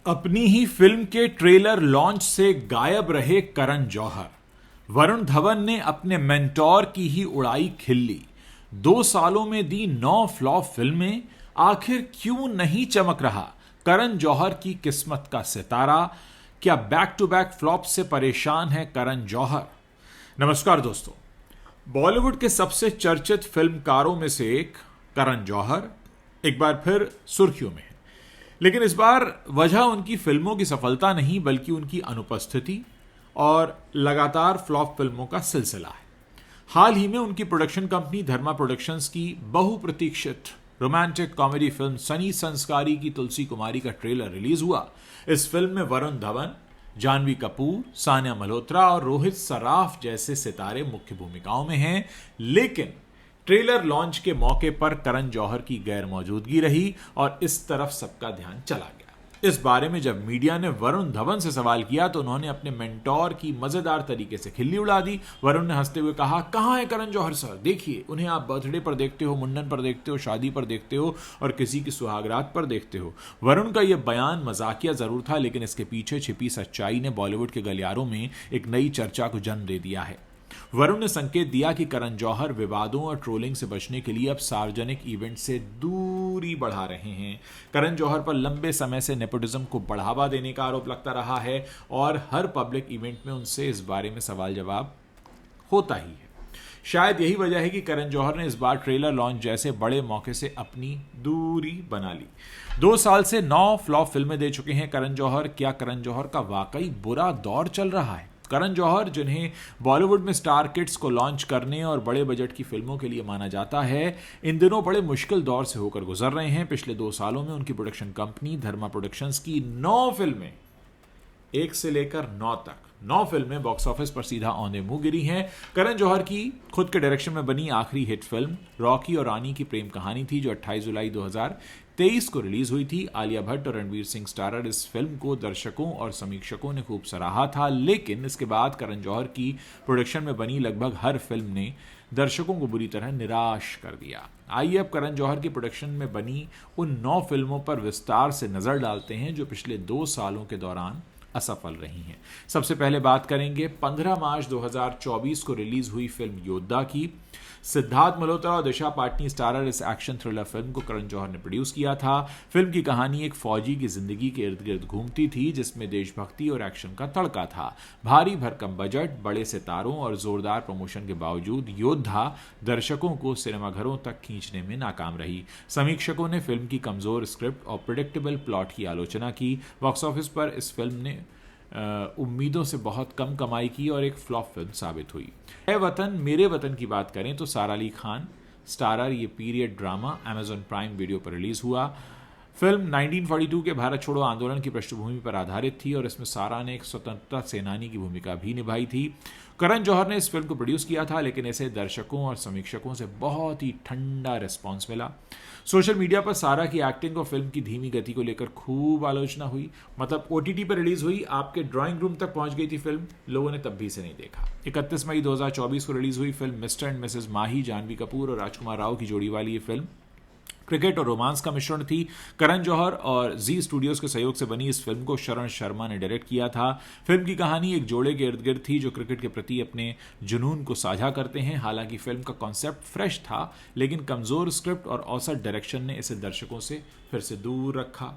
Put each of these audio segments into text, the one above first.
अपनी ही फिल्म के trailer launch से गायब रहे करण जौहर। वरुण धवन ने अपने मेंटोर की ही उड़ाई खिल्ली। 2 सालों में दी 9 फ्लॉप फिल्में, आखिर क्यों नहीं चमक रहा करण जौहर की किस्मत का सितारा? क्या बैक टू बैक फ्लॉप से परेशान है करण जौहर? नमस्कार दोस्तों। बॉलीवुड के सबसे चर्चित फिल्मकारों में से एक करण जौहर एक बार फिर सुर्खियों में है। लेकिन इस बार वजह उनकी फिल्मों की सफलता नहीं, बल्कि उनकी अनुपस्थिति और लगातार फ्लॉप फिल्मों का सिलसिला है। हाल ही में उनकी प्रोडक्शन कंपनी धर्मा प्रोडक्शंस की बहुप्रतीक्षित रोमांटिक कॉमेडी फिल्म सनी संस्कारी की तुलसी कुमारी का ट्रेलर रिलीज हुआ। इस फिल्म में वरुण धवन, जानवी कपूर, सानिया मल्होत्रा और रोहित सराफ जैसे सितारे मुख्य भूमिकाओं में हैं। लेकिन ट्रेलर लॉन्च के मौके पर करण जौहर की गैर मौजूदगी रही और इस तरफ सबका ध्यान चला गया। इस बारे में जब मीडिया ने वरुण धवन से सवाल किया तो उन्होंने अपने मेंटोर की मजेदार तरीके से खिल्ली उड़ा दी। वरुण ने हंसते हुए कहा, कहां है करण जौहर सर? देखिए, उन्हें आप बर्थडे पर देखते हो, मुंडन पर देखते हो, शादी पर देखते हो और किसी की सुहागरात पर देखते हो। वरुण का यह बयान मजाकिया जरूर था, लेकिन इसके पीछे छिपी सच्चाई ने बॉलीवुड के गलियारों में एक नई चर्चा को जन्म दे दिया है। वरुण ने संकेत दिया कि करण जौहर विवादों और ट्रोलिंग से बचने के लिए अब सार्वजनिक इवेंट से दूरी बढ़ा रहे हैं। करण जौहर पर लंबे समय से नेपोटिज्म को बढ़ावा देने का आरोप लगता रहा है और हर पब्लिक इवेंट में उनसे इस बारे में सवाल जवाब होता ही है। शायद यही वजह है कि करण जौहर ने इस बार ट्रेलर लॉन्च जैसे बड़े मौके से अपनी दूरी बना ली। 2 साल से 9 फ्लॉप फिल्में दे चुके हैं करण जौहर। क्या करण जौहर का वाकई बुरा दौर चल रहा है? करण जौहर, जिन्हें बॉलीवुड में स्टार किड्स को लॉन्च करने और बड़े बजट की फिल्मों के लिए माना जाता है, इन दिनों बड़े मुश्किल दौर से होकर गुजर रहे हैं। पिछले 2 सालों में उनकी प्रोडक्शन कंपनी धर्मा प्रोडक्शंस की 9 फिल्में, 1 से लेकर 9 तक 9 फिल्में बॉक्स ऑफिस पर सीधा औंधे मुंह गिरी हैं। करण जौहर की खुद के डायरेक्शन में बनी आखिरी हिट फिल्म रॉकी और रानी की प्रेम कहानी थी, जो 28 जुलाई 2023 को रिलीज हुई थी। आलिया भट्ट और रणवीर सिंह स्टारर इस फिल्म को दर्शकों और समीक्षकों ने खूब सराहा था। लेकिन इसके बाद करण जौहर की प्रोडक्शन में बनी लगभग हर फिल्म ने दर्शकों को बुरी तरह निराश कर दिया। आइए अब करण जौहर की प्रोडक्शन में बनी उन 9 फिल्मों पर विस्तार से नजर डालते हैं जो पिछले 2 सालों के दौरान असफल रही हैं। सबसे पहले बात करेंगे 15 मार्च 2024 को रिलीज हुई फिल्म योद्धा की। सिद्धार्थ मल्होत्रा और दिशा पाटनी स्टारर इस एक्शन थ्रिलर फिल्म को करण जौहर ने प्रोड्यूस किया था। फिल्म की कहानी एक फौजी की जिंदगी के इर्द गिर्द घूमती थी, जिसमें देशभक्ति और एक्शन का तड़का था। भारी भरकम बजट, बड़े सितारों और जोरदार प्रमोशन के बावजूद योद्धा दर्शकों को सिनेमाघरों तक खींचने में नाकाम रही। समीक्षकों ने फिल्म की कमजोर स्क्रिप्ट और प्रेडिक्टेबल प्लॉट की आलोचना की। बॉक्स ऑफिस पर इस फिल्म ने उम्मीदों से बहुत कम कमाई की और एक फ्लॉप फिल्म साबित हुई। है वतन मेरे वतन की बात करें तो सारा अली खान स्टारर ये period drama Amazon prime video पर रिलीज हुआ। फिल्म 1942 के भारत छोड़ो आंदोलन की पृष्ठभूमि पर आधारित थी और इसमें सारा ने एक स्वतंत्रता सेनानी की भूमिका भी निभाई थी। करण जौहर ने इस फिल्म को प्रोड्यूस किया था, लेकिन इसे दर्शकों और समीक्षकों से बहुत ही ठंडा रिस्पॉन्स मिला। सोशल मीडिया पर सारा की एक्टिंग और फिल्म की धीमी गति को लेकर खूब आलोचना हुई। मतलब ओटीटी पर रिलीज हुई, आपके ड्राइंग रूम तक पहुंच गई थी फिल्म, लोगों ने तब भी इसे नहीं देखा। 31 मई 2024 को रिलीज हुई फिल्म मिस्टर एंड मिसेस माही, जानवी कपूर और राजकुमार राव की जोड़ी वाली ये फिल्म क्रिकेट और रोमांस का मिश्रण थी। करण जौहर और जी स्टूडियोज के सहयोग से बनी इस फिल्म को शरण शर्मा ने डायरेक्ट किया था। फिल्म की कहानी एक जोड़े के इर्द गिर्द थी जो क्रिकेट के प्रति अपने जुनून को साझा करते हैं। हालांकि फिल्म का कॉन्सेप्ट फ्रेश था, लेकिन कमजोर स्क्रिप्ट और औसत डायरेक्शन ने इसे दर्शकों से फिर से दूर रखा।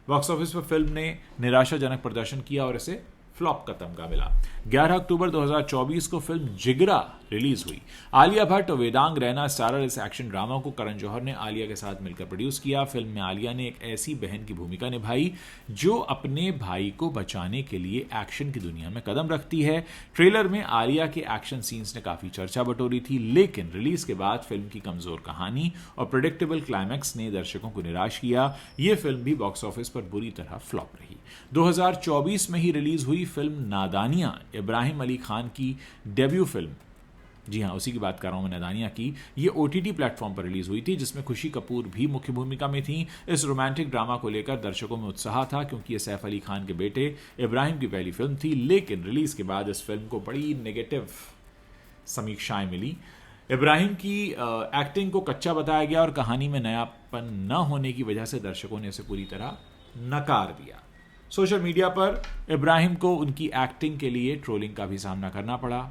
बॉक्स ऑफिस पर फिल्म ने निराशाजनक प्रदर्शन किया और इसे फ्लॉप का तमगा मिला। 11 अक्टूबर 2024 को फिल्म जिगरा रिलीज हुई। आलिया भट्ट और वेदांग रैना स्टारर इस एक्शन ड्रामा को करण जौहर ने आलिया के साथ मिलकर प्रोड्यूस किया। फिल्म में आलिया ने एक ऐसी बहन की भूमिका निभाई जो अपने भाई को बचाने के लिए एक्शन की दुनिया में कदम रखती है। ट्रेलर में आलिया के एक्शन सीन्स ने काफी चर्चा बटोरी थी, लेकिन रिलीज के बाद फिल्म की कमजोर कहानी और प्रेडिक्टेबल क्लाइमैक्स ने दर्शकों को निराश किया। यह फिल्म भी बॉक्स ऑफिस पर बुरी तरह फ्लॉप रही। 2024 में ही रिलीज हुई फिल्म नादानियां, इब्राहिम अली खान की डेब्यू फिल्म, जी हाँ उसी की बात कर रहा हूं मैं, नादानियां की, ये ओटीटी प्लेटफॉर्म पर रिलीज हुई थी, जिसमें खुशी कपूर भी मुख्य भूमिका में थी। इस रोमांटिक ड्रामा को लेकर दर्शकों में उत्साह था, क्योंकि ये सैफ अली खान के बेटे इब्राहिम की पहली फिल्म थी। लेकिन रिलीज के बाद इस फिल्म को बड़ी नेगेटिव समीक्षाएं मिली। इब्राहिम की एक्टिंग को कच्चा बताया गया और कहानी में नयापन न होने की वजह से दर्शकों ने इसे पूरी तरह नकार दिया। सोशल मीडिया पर इब्राहिम को उनकी एक्टिंग के लिए ट्रोलिंग का भी सामना करना पड़ा।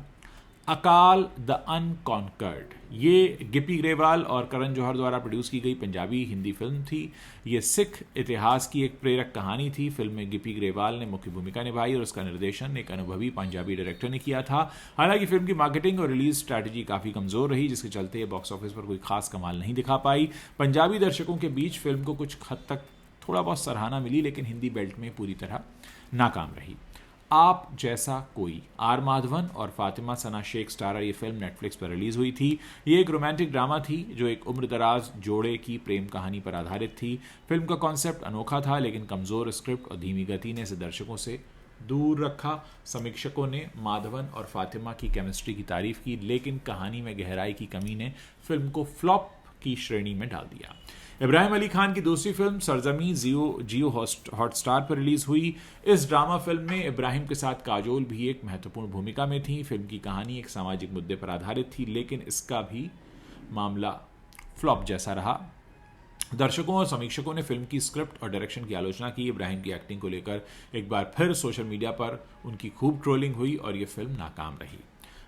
अकाल द अनकॉन्कर्ड, ये गिप्पी ग्रेवाल और करण जौहर द्वारा प्रोड्यूस की गई पंजाबी हिंदी फिल्म थी। ये सिख इतिहास की एक प्रेरक कहानी थी। फिल्म में गिप्पी ग्रेवाल ने मुख्य भूमिका निभाई और उसका निर्देशन एक अनुभवी पंजाबी डायरेक्टर ने किया था। हालांकि फिल्म की मार्केटिंग और रिलीज स्ट्रैटेजी काफ़ी कमज़ोर रही, जिसके चलते ये बॉक्स ऑफिस पर कोई खास कमाल नहीं दिखा पाई। पंजाबी दर्शकों के बीच फिल्म को कुछ हद तक थोड़ा बहुत सराहना मिली, लेकिन हिंदी बेल्ट में पूरी तरह नाकाम रही। आप जैसा कोई, आर माधवन और फातिमा सना शेख स्टारर ये फिल्म नेटफ्लिक्स पर रिलीज हुई थी। ये एक रोमांटिक ड्रामा थी जो एक उम्रदराज जोड़े की प्रेम कहानी पर आधारित थी। फिल्म का कॉन्सेप्ट अनोखा था, लेकिन कमज़ोर स्क्रिप्ट और धीमी गति ने इसे दर्शकों से दूर रखा। समीक्षकों ने माधवन और फातिमा की केमिस्ट्री की तारीफ की, लेकिन कहानी में गहराई की कमी ने फिल्म को फ्लॉप की श्रेणी में डाल दिया। इब्राहिम अली खान की दूसरी फिल्म सरजमी जियो हॉटस्टार पर रिलीज हुई। इस ड्रामा फिल्म में इब्राहिम के साथ काजोल भी एक महत्वपूर्ण भूमिका में थी। फिल्म की कहानी एक सामाजिक मुद्दे पर आधारित थी, लेकिन इसका भी मामला फ्लॉप जैसा रहा। दर्शकों और समीक्षकों ने फिल्म की स्क्रिप्ट और डायरेक्शन की आलोचना की। इब्राहिम की एक्टिंग को लेकर एक बार फिर सोशल मीडिया पर उनकी खूब ट्रोलिंग हुई और ये फिल्म नाकाम रही।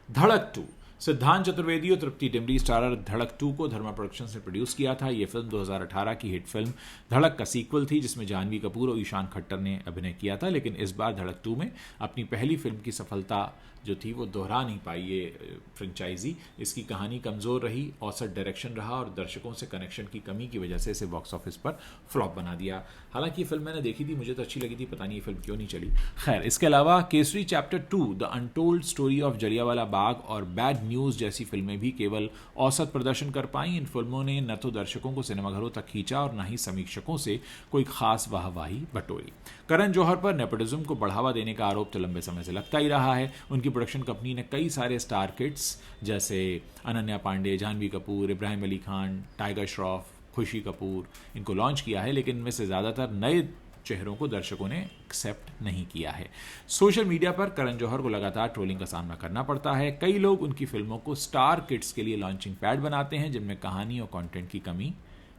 धड़क 2, सिद्धांत चतुर्वेदी और तृप्ति डिमरी स्टारर धड़क 2 को धर्मा प्रोडक्शंस ने प्रोड्यूस किया था। यह फिल्म 2018 की हिट फिल्म धड़क का सीक्वल थी, जिसमें जानवी कपूर और ईशान खट्टर ने अभिनय किया था। लेकिन इस बार धड़क 2 में अपनी पहली फिल्म की सफलता जो थी वो दोहरा नहीं पाई ये फ्रेंचाइजी। इसकी कहानी कमज़ोर रही, औसत डायरेक्शन रहा और दर्शकों से कनेक्शन की कमी की वजह से इसे बॉक्स ऑफिस पर फ्लॉप बना दिया। हालांकि ये फिल्म मैंने देखी थी, मुझे तो अच्छी लगी थी, पता नहीं ये फिल्म क्यों नहीं चली। खैर, इसके अलावा Kesari chapter 2, the untold story of Jallianwala Bagh और बैड न्यूज़ जैसी फिल्में भी केवल औसत प्रदर्शन कर पाई। इन फिल्मों ने न तो दर्शकों को सिनेमाघरों तक खींचा और न ही समीक्षकों से कोई खास वाहवाही बटोरी। करण जौहर पर नेपोटिज्म को बढ़ावा देने का आरोप तो लंबे समय से लगता ही रहा है। उनकी प्रोडक्शन कंपनी ने कई सारे स्टार किड्स जैसे अनन्या पांडे, जानवी कपूर, इब्राहिम अली खान, टाइगर श्रॉफ, खुशी कपूर इनको लॉन्च किया है, लेकिन इनमें से ज़्यादातर नए चेहरों को दर्शकों ने एक्सेप्ट नहीं किया है। सोशल मीडिया पर करण जौहर को लगातार ट्रोलिंग का सामना करना पड़ता है। कई लोग उनकी फिल्मों को स्टार किड्स के लिए लॉन्चिंग पैड बनाते हैं, जिनमें कहानी और कंटेंट की कमी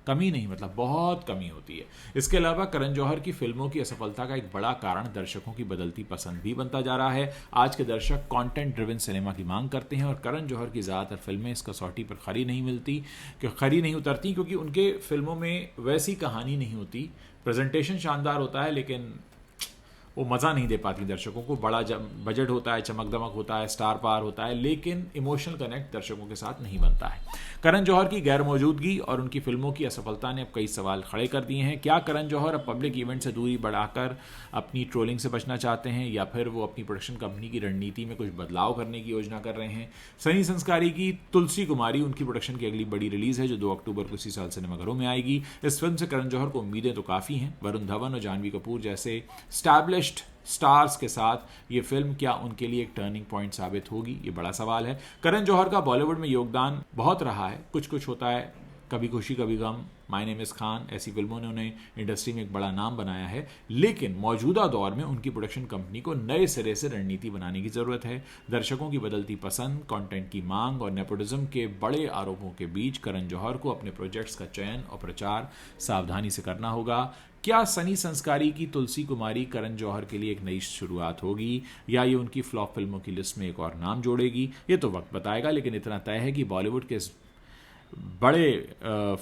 नहीं मतलब बहुत कमी होती है। इसके अलावा करण जौहर की फिल्मों की असफलता का एक बड़ा कारण दर्शकों की बदलती पसंद भी बनता जा रहा है। आज के दर्शक कंटेंट ड्रिवन सिनेमा की मांग करते हैं और करण जौहर की ज़्यादातर फिल्में इस कसौटी पर खरी नहीं उतरती, क्योंकि उनके फिल्मों में वैसी कहानी नहीं होती। प्रेजेंटेशन शानदार होता है, लेकिन वो मज़ा नहीं दे पाती दर्शकों को। बड़ा बजट होता है, चमक दमक होता है, स्टार पावर होता है, लेकिन इमोशनल कनेक्ट दर्शकों के साथ नहीं बनता है। करण जौहर की गैर मौजूदगी और उनकी फिल्मों की असफलता ने अब कई सवाल खड़े कर दिए हैं। क्या करण जौहर अब पब्लिक इवेंट से दूरी बढ़ाकर अपनी ट्रोलिंग से बचना चाहते हैं, या फिर वो अपनी प्रोडक्शन कंपनी की रणनीति में कुछ बदलाव करने की योजना कर रहे हैं? सनी संस्कारी की तुलसी कुमारी उनकी प्रोडक्शन की अगली बड़ी रिलीज है, जो 2 अक्टूबर को इसी साल सिनेमाघरों में आएगी। इस फिल्म से करण जौहर को उम्मीदें तो काफ़ी हैं। वरुण धवन और जानवी कपूर जैसे स्टैब्लिश्ड स्टार्स के साथ ये फिल्म क्या उनके लिए एक टर्निंग पॉइंट साबित होगी, ये बड़ा सवाल है। करण जौहर का बॉलीवुड में योगदान बहुत रहा है। कुछ होता है, कभी खुशी कभी गम, माय नेम इज़ खान, ऐसी फिल्मों ने उन्हें इंडस्ट्री में एक बड़ा नाम बनाया है। लेकिन मौजूदा दौर में उनकी प्रोडक्शन कंपनी को नए सिरे से रणनीति बनाने की ज़रूरत है। दर्शकों की बदलती पसंद, कंटेंट की मांग और नेपोटिज्म के बड़े आरोपों के बीच करण जौहर को अपने प्रोजेक्ट्स का चयन और प्रचार सावधानी से करना होगा। क्या सनी संस्कारी की तुलसी कुमारी करण जौहर के लिए एक नई शुरुआत होगी, या ये उनकी फ्लॉप फिल्मों की लिस्ट में एक और नाम जोड़ेगी? ये तो वक्त बताएगा, लेकिन इतना तय है कि बॉलीवुड के इस बड़े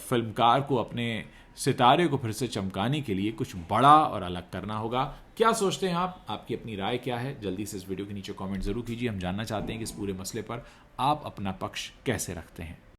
फिल्मकार को अपने सितारे को फिर से चमकाने के लिए कुछ बड़ा और अलग करना होगा। क्या सोचते हैं आप? आपकी अपनी राय क्या है? जल्दी से इस वीडियो के नीचे कमेंट जरूर कीजिए। हम जानना चाहते हैं कि इस पूरे मसले पर आप अपना पक्ष कैसे रखते हैं।